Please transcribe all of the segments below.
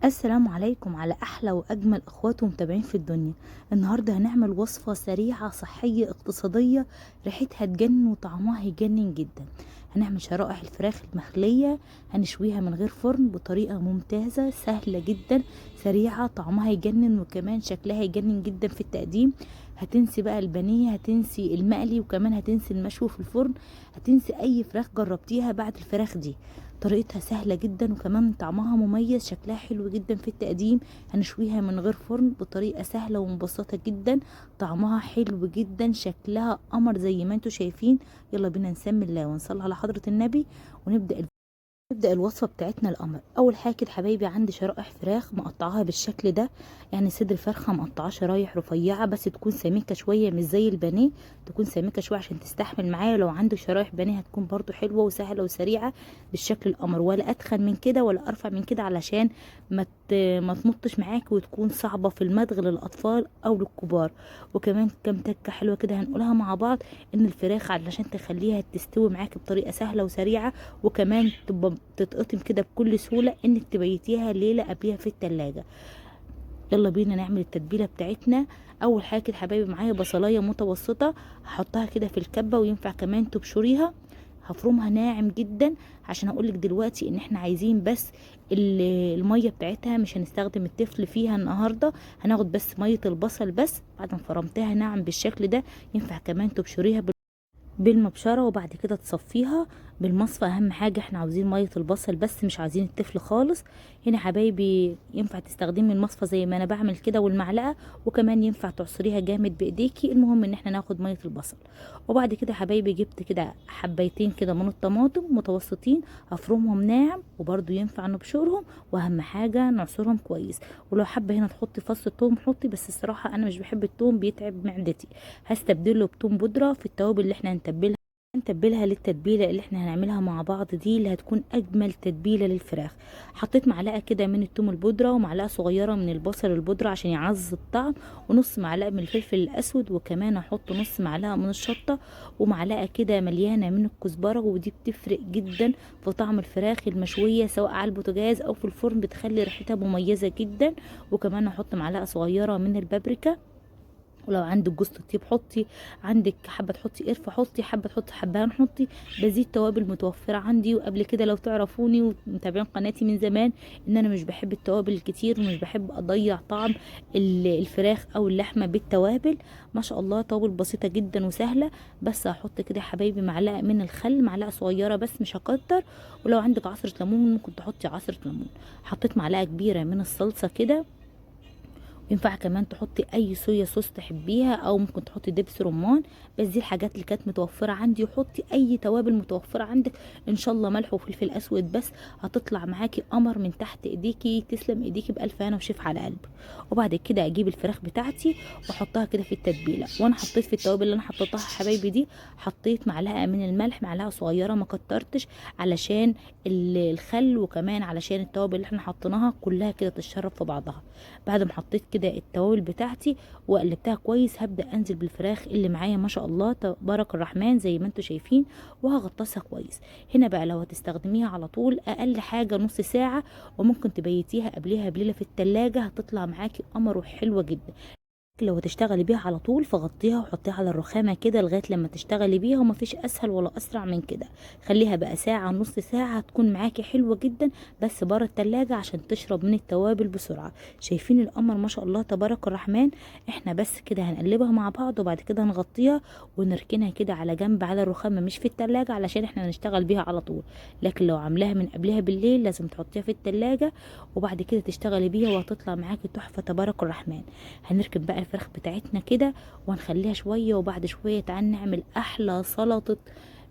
السلام عليكم على احلى واجمل اخوات ومتابعين في الدنيا. النهارده هنعمل وصفه سريعه صحيه اقتصاديه، ريحتها تجنن وطعمها هيجنن جدا. هنعمل شرائح الفراخ المخليه، هنشويها من غير فرن بطريقه ممتازه سهله جدا سريعه، طعمها هيجنن وكمان شكلها هيجنن جدا في التقديم. هتنسي بقى البانيه، هتنسي المقلي، وكمان هتنسي المشوي في الفرن، هتنسي اي فراخ جربتيها بعد الفراخ دي. طريقتها سهلة جدا وكمان طعمها مميز، شكلها حلو جدا في التقديم. هنشويها من غير فرن بطريقة سهلة ومبسطة جدا، طعمها حلو جدا، شكلها قمر زي ما انتوا شايفين. يلا بينا نسمي الله ونصلي على حضرة النبي ونبدأ الوصفة بتاعتنا القمر. أول حاجة كده حبايبي عندي شرائح فراخ مقطعاها بالشكل ده، يعني صدر فرخة مقطعاه شرايح رفيعة بس تكون سميكة شوية مش زي البانيه، تكون سميكة شوية عشان تستحمل معايا. لو عندك شرايح بانيه هتكون برضو حلوة وسهلة وسريعة بالشكل القمر، ولا أتخن من كده ولا أرفع من كده علشان ما تمطش معاك وتكون صعبة في المضغ للأطفال أو للكبار. وكمان كام تكة حلوة كده هنقولها مع بعض، إن الفراخ علشان تخليها تستوي معاك بطريقة سهلة وسريعة وكمان تبقى تتقطم كده بكل سهولة، انك تبيتيها ليلة قبلها في التلاجة. يلا بينا نعمل التتبيلة بتاعتنا. اول حاجة كده حبايبي معايا بصلاية متوسطة، هحطها كده في الكبة وينفع كمان تبشريها. هفرمها ناعم جدا عشان هقولك دلوقتي ان احنا عايزين بس المية بتاعتها، مش هنستخدم التفل فيها النهاردة، هناخد بس مية البصل بس. بعد ما فرمتها ناعم بالشكل ده ينفع كمان تبشريها بالمبشره وبعد كده تصفيها بالمصفى. اهم حاجه احنا عاوزين ميه البصل بس، مش عايزين التفل خالص. هنا حبايبي ينفع تستخدمي المصفى زي ما انا بعمل كده والمعلقه، وكمان ينفع تعصريها جامد بايديكي، المهم ان احنا ناخد ميه البصل. وبعد كده حبايبي جبت كده حبايتين كده من الطماطم متوسطين، هفرمهم ناعم وبرده ينفع نبشرهم، واهم حاجه نعصرهم كويس. ولو حابه هنا تحطي فص ثوم حطي، بس الصراحه انا مش بحب الثوم بيتعب معدتي، هستبدله بثوم بودره في التوابل اللي احنا هنتبلها للتتبيله اللي احنا هنعملها مع بعض دي، اللي هتكون اجمل تتبيله للفراخ. حطيت معلقه كده من الثوم البودره ومعلقه صغيره من البصل البودره عشان يعزز الطعم، ونص معلقه من الفلفل الاسود، وكمان هحط نص معلقه من الشطه، ومعلقه كده مليانه من الكزبره، ودي بتفرق جدا في طعم الفراخ المشويه سواء على البوتاجاز او في الفرن، بتخلي ريحتها مميزه جدا. وكمان هحط معلقه صغيره من البابريكا، ولو عندك جوز الطيب حطي، عندك حابه تحطي قرفه حطي، حابه تحطي حبهان حطي. بزيد توابل متوفره عندي. وقبل كده لو تعرفوني ومتابعين قناتي من زمان ان انا مش بحب التوابل الكتير ومش بحب اضيع طعم الفراخ او اللحمه بالتوابل. ما شاء الله توابل بسيطه جدا وسهله. بس هحط كده يا حبايبي معلقه من الخل، معلقه صغيره بس مش هكتر. ولو عندك عصره ليمون ممكن تحطي عصره ليمون. حطيت معلقه كبيره من الصلصه كده، ينفع كمان تحطي اي صويا صوص تحبيها او ممكن تحطي دبس رمان، بس دي الحاجات اللي كانت متوفره عندي. وحطي اي توابل متوفره عندك، ان شاء الله ملح وفلفل اسود بس، هتطلع معاكي قمر من تحت ايديكي. تسلم ايديكي بالف هنا وشيف على قلب. وبعد كده اجيب الفراخ بتاعتي واحطها كده في التتبيله. وانا حطيت في التوابل اللي انا حطيتها حبايبي دي، حطيت معلقه من الملح، معلقه صغيره ما كترتش، علشان الخل وكمان علشان التوابل اللي احنا حطيناها كلها كده تتشرب في بعضها. بعد ما حطيت كده التوابل بتاعتي وقلبتها كويس، هبدأ انزل بالفراخ اللي معايا ما شاء الله تبارك الرحمن زي ما انتم شايفين، وهغطسها كويس. هنا بقى لو هتستخدميها على طول اقل حاجة نص ساعة، وممكن تبيتيها قبلها بليلة في التلاجة، هتطلع معاكي قمر وحلوة جدا. لو هتشتغلي بيها على طول فغطيها وحطيها على الرخامة كده لغاية لما تشتغلي بيها، ومفيش اسهل ولا اسرع من كده. خليها بقى ساعة نص ساعة هتكون معاكي حلوة جدا، بس بره التلاجة عشان تشرب من التوابل بسرعة. شايفين القمر ما شاء الله تبارك الرحمن. احنا بس كده هنقلبها مع بعض وبعد كده نغطيها ونركنها كده على جنب على الرخامة مش في التلاجة، علشان احنا هنشتغل بيها على طول. لكن لو عاملاها من قبلها بالليل لازم تحطيها في التلاجة وبعد كده تشتغلي بيها، وهتطلع معاكي تحفة تبارك الرحمن. هنركن بقى الفراخ بتاعتنا كده وهنخليها شوية، وبعد شوية تعال نعمل احلى سلطة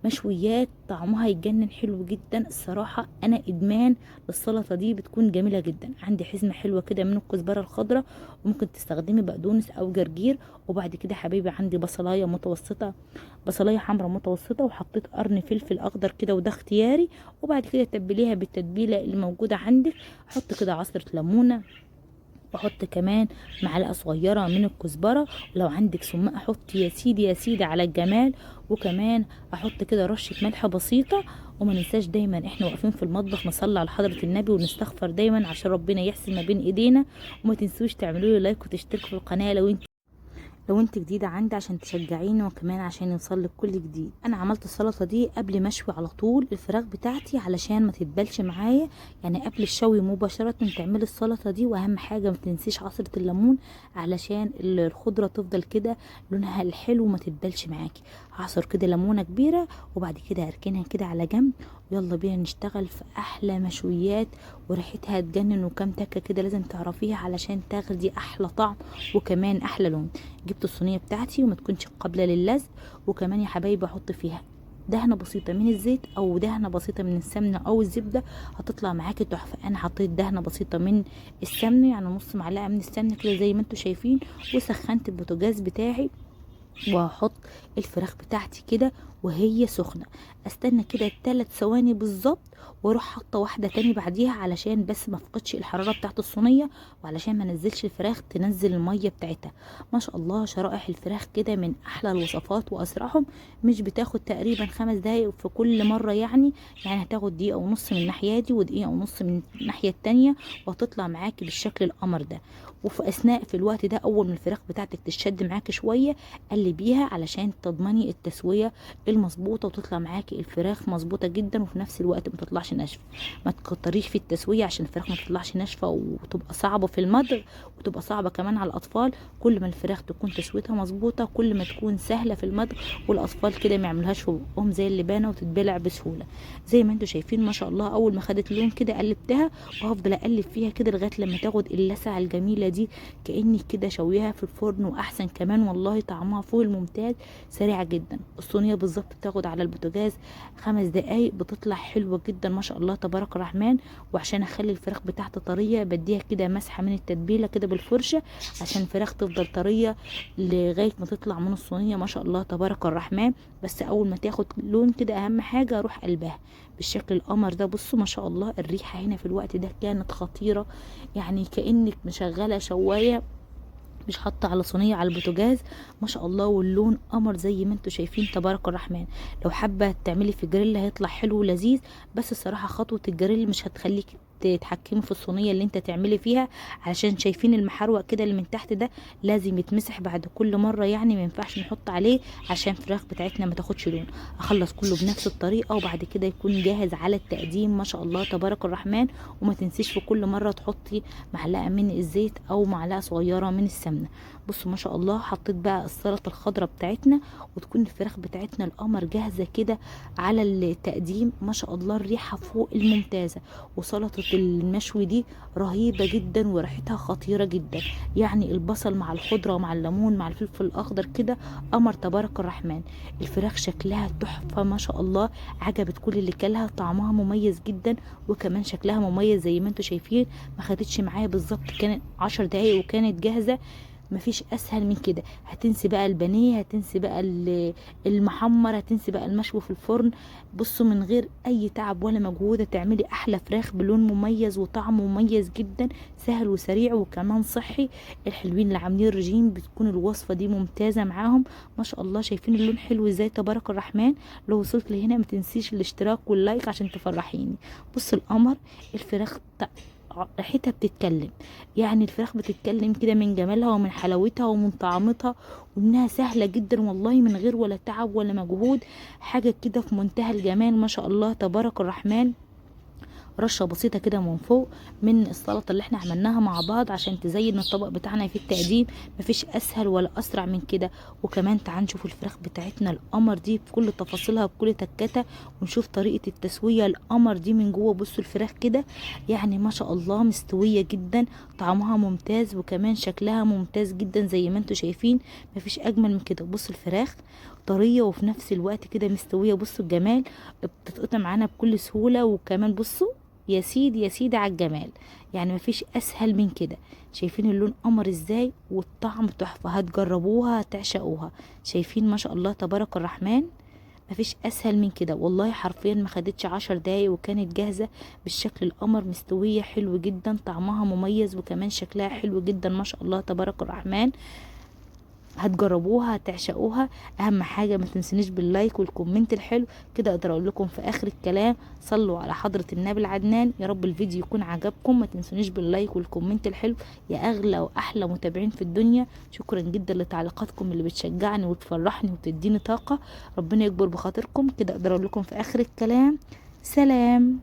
مشويات طعمها يتجنن حلو جدا. الصراحة انا ادمان للسلطة دي، بتكون جميلة جدا. عندي حزمة حلوة كده من الكزبرة الخضراء، وممكن تستخدمي بقدونس او جرجير. وبعد كده حبيبي عندي بصلاية متوسطة، بصلاية حمراء متوسطة، وحطيت قرن فلفل اخضر كده وده اختياري. وبعد كده تبليها بالتتبيلة اللي موجودة عندك. حط كده عصرة ليمونة واحط كمان معلقه صغيره من الكزبره، ولو عندك سماق حط يا سيدي يا سيدي على الجمال. وكمان احط كده رشه ملح بسيطه. وما ننساش دايما احنا واقفين في المطبخ نصلي على حضره النبي ونستغفر دايما عشان ربنا يحسن ما بين ايدينا. وما تنسوش تعملوا لي لايك وتشتركوا في القناه لو انت جديده عندي عشان تشجعيني، وكمان عشان يوصلك كل جديد. انا عملت السلطه دي قبل ما اشوي على طول الفراخ بتاعتي علشان ما تتبلش معايا، يعني قبل الشوي مباشره تعملي السلطه دي. واهم حاجه ما تنسيش عصره الليمون علشان الخضره تفضل كده لونها الحلو وما تتبلش معاكي. هعصر كده ليمونه كبيره وبعد كده هركنها كده على جنب. ويلا بينا نشتغل في احلى مشويات وريحتها تجنن، وكام تكه كده لازم تعرفيها علشان تاخدي احلى طعم وكمان احلى لون. جبت الصينيه بتاعتي وما تكونش قابله للزق. وكمان يا حبايبي احط فيها دهنه بسيطه من الزيت او دهنه بسيطه من السمنه او الزبده، هتطلع معاكي تحفه. انا حطيت دهنه بسيطه من السمنه، يعني نص معلقه من السمنه كده زي ما انتم شايفين. وسخنت البوتاجاز بتاعي وهحط الفراخ بتاعتي كده وهي سخنه. استنى كده 3 ثواني بالظبط واروح حاطه واحده تاني بعديها علشان بس ما افقدش الحراره بتاعت الصينيه، وعلشان ما نزلش الفراخ تنزل الميه بتاعتها. ما شاء الله شرائح الفراخ كده من احلى الوصفات واسرعهم. مش بتاخد تقريبا 5 دقايق في كل مره، يعني هتاخد دقيقه ونص من الناحيه دي ودقيقه ونص من الناحيه التانيه، وهتطلع معاكي بالشكل القمر ده. في الوقت ده اول ما الفراخ بتاعتك تشد معاكي شويه قلبيها علشان تضمني التسويه المظبوطه وتطلع معاكي الفراخ مظبوطه جدا، وفي نفس الوقت ما تطلعش ناشفه. ما تكتريش في التسويه عشان الفراخ ما تطلعش ناشفه وتبقى صعبه في المضغ، وتبقى صعبه كمان على الاطفال. كل ما الفراخ تكون تسويتها مظبوطه كل ما تكون سهله في المضغ، والاطفال كده ما يعملوهاش في بقهم زي اللبانه وتتبلع بسهوله. زي ما انتم شايفين ما شاء الله اول ما خدت لون كده قلبتها، وهفضل اقلب فيها كده لغايه لما تاخد اللسعه الجميله دي كاني كده شويها في الفرن. واحسن كمان والله طعمها فوق الممتاز، سريعه جدا. الصينيه بالظبط بتاخد على البوتاجاز 5 دقايق بتطلع حلوه جدا ما شاء الله تبارك الرحمن. وعشان اخلي الفراخ بتاعتي طريه بديها كده مسحه من التتبيله كده بالفرشه عشان الفراخ تفضل طريه لغايه ما تطلع من الصينيه ما شاء الله تبارك الرحمن. بس اول ما تاخد لون كده اهم حاجه اروح قلبها بالشكل القمر ده. بصوا ما شاء الله الريحه هنا في الوقت ده كانت خطيره، يعني كانك مشغله شوايه مش حاطه على صينيه على البوتاجاز. ما شاء الله واللون قمر زي ما انتم شايفين تبارك الرحمن. لو حابه تعملي في جريل هيطلع حلو ولذيذ، بس الصراحه خطوه الجريل مش هتخليك تتحكمي في الصينيه اللي انت تعملي فيها، علشان شايفين المحروق كده اللي من تحت ده لازم يتمسح بعد كل مره، يعني ما ينفعش نحط عليه عشان الفراخ بتاعتنا ما تاخدش لون. اخلص كله بنفس الطريقه وبعد كده يكون جاهز على التقديم ما شاء الله تبارك الرحمن. وما تنسيش في كل مره تحطي معلقه من الزيت او معلقه صغيره من السمنه. بصوا ما شاء الله حطيت بقى السلطه الخضراء بتاعتنا، وتكون الفراخ بتاعتنا القمر جاهزه كده على التقديم. ما شاء الله الريحه فوق الممتازه، وسلطه المشوي دي رهيبه جدا وريحتها خطيره جدا. يعني البصل مع الخضره ومع الليمون مع الفلفل الاخضر كده قمر تبارك الرحمن. الفراخ شكلها تحفه ما شاء الله، عجبت كل اللي كلها، طعمها مميز جدا وكمان شكلها مميز زي ما انتم شايفين. ما خدتش معايا بالظبط كانت 10 دقايق وكانت جاهزه. مفيش اسهل من كده. هتنسي بقى البانيه، هتنسي بقى المحمر، هتنسي بقى المشوي في الفرن. بصوا من غير اي تعب ولا مجهود تعملي احلى فراخ بلون مميز وطعم مميز جدا، سهل وسريع وكمان صحي. الحلوين اللي عاملين رجيم بتكون الوصفه دي ممتازه معاهم ما شاء الله. شايفين اللون حلو ازاي تبارك الرحمن. لو وصلت لهنا ما تنسيش الاشتراك واللايك عشان تفرحيني. بص القمر الفراخ ريحتها بتتكلم، يعني الفراخ بتتكلم كده من جمالها ومن حلاوتها ومن طعمتها، وانها سهله جدا والله من غير ولا تعب ولا مجهود. حاجه كده في منتهى الجمال ما شاء الله تبارك الرحمن. رشه بسيطه كده من فوق من السلطه اللي احنا عملناها مع بعض عشان تزين الطبق بتاعنا في التقديم. مفيش اسهل ولا اسرع من كده. وكمان تعالوا نشوف الفراخ بتاعتنا القمر دي بكل تفاصيلها بكل تكاتها، ونشوف طريقه التسويه القمر دي من جوه. بصوا الفراخ كده يعني ما شاء الله مستويه جدا، طعمها ممتاز وكمان شكلها ممتاز جدا زي ما انتم شايفين. مفيش اجمل من كده. بصوا الفراخ طريه وفي نفس الوقت كده مستويه. بصوا الجمال، بتتقطع معانا بكل سهوله. وكمان بصوا يا سيدي يا سيدي على الجمال، يعني مفيش اسهل من كده. شايفين اللون قمر ازاي والطعم تحفه، هتجربوها هتعشقوها. شايفين ما شاء الله تبارك الرحمن. مفيش اسهل من كده والله، حرفيا ما خدتش 10 دقايق وكانت جاهزة بالشكل القمر، مستوية حلو جدا، طعمها مميز وكمان شكلها حلو جدا ما شاء الله تبارك الرحمن. هتجربوها هتعشقوها. اهم حاجه ما تنسونيش باللايك والكومنت الحلو. كده اقدر اقول لكم في اخر الكلام صلوا على حضره النبي العدنان. يا رب الفيديو يكون عجبكم، ما تنسونيش باللايك والكومنت الحلو يا اغلى واحلى متابعين في الدنيا. شكرا جدا لتعليقاتكم اللي بتشجعني وتفرحني وتديني طاقه. ربنا يكبر بخاطركم. كده اقدر اقول لكم في اخر الكلام سلام.